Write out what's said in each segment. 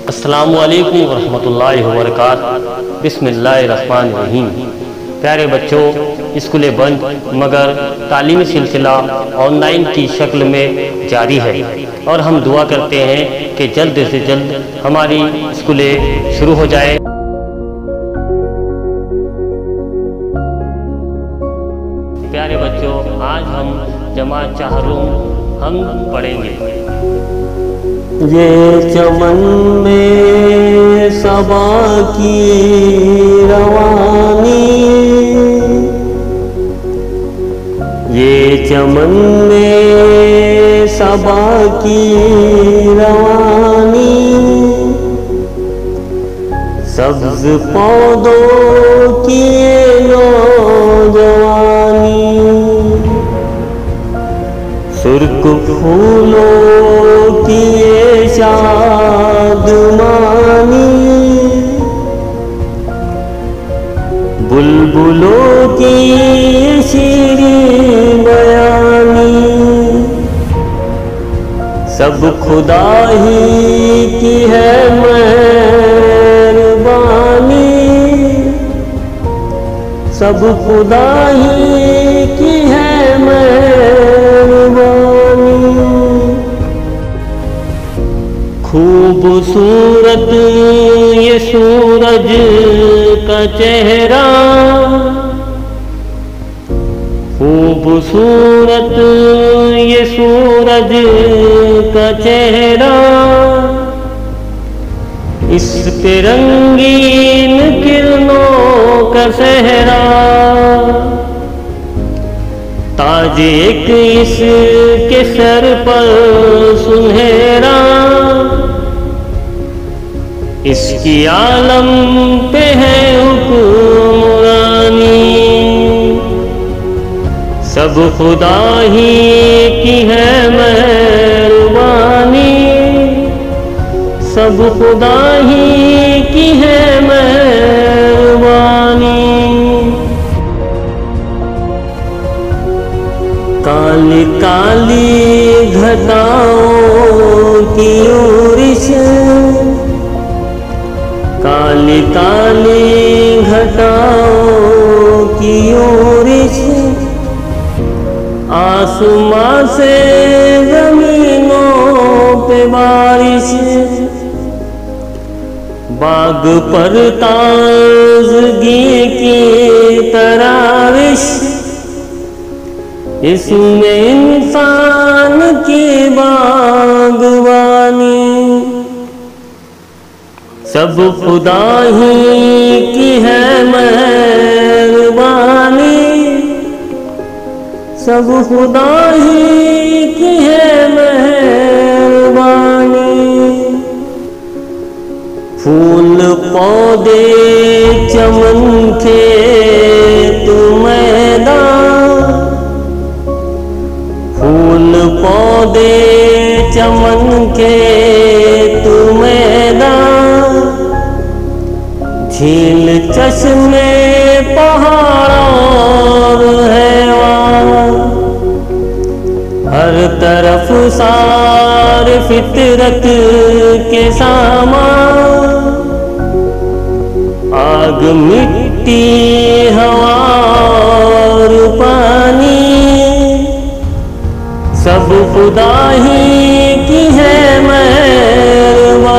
अस्सलामुअलैकुम वरहमतुल्लाहि वबरकातुहू। बिस्मिल्लाहिर्रहमानिर्रहीम। प्यारे बच्चों, स्कूलें बंद मगर तालीमी सिलसिला ऑनलाइन की शक्ल में जारी है और हम दुआ करते हैं कि जल्द से जल्द हमारी स्कूलें शुरू हो जाए। प्यारे बच्चों, आज हम जमात चाहरुम हम पढ़ेंगे। ये चमन में सबा की रवानी, ये चमन में सबा की रवानी, सब्ज पौधों की नौजवानी, सुर्ख फूलों की शादमानी, बुलबुलों की शीरीं बयानी, सब खुदा ही की है मेहरबानी, सब खुदा ही की है खूबसूरत ये सूरज का चेहरा, खूबसूरत ये सूरज का चेहरा, इस पे रंगीन किरणों का सहरा, ताज एक इसके सर पर सुनहरा, इसकी आलम पे है हुक्मरानी, सब खुदा ही की है मेहरबानी, सब खुदा ही की है मेहरबानी। काली काली घटाओं की उरिश, काली काली घटाओं की उरिश, आसमां से जमीनों पे बारिश, बाग पर ताजगी की तराविश, इसमें इंसान की बागवानी, सब खुदा ही की है मेहरबानी, सब खुदा ही की है मेहरबानी। फूल पौधे चमन के तू मैदान, फूल पौधे चमन के तू मैदान, झील चश्मे पहाड़ और हैवान, हर तरफ सार फितरत के सामान, आग मिट्टी हवा और पानी, सब खुदा ही की है मेहरबानी,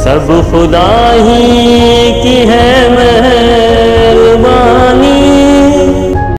सब खुदा ही की है मेहरबानी।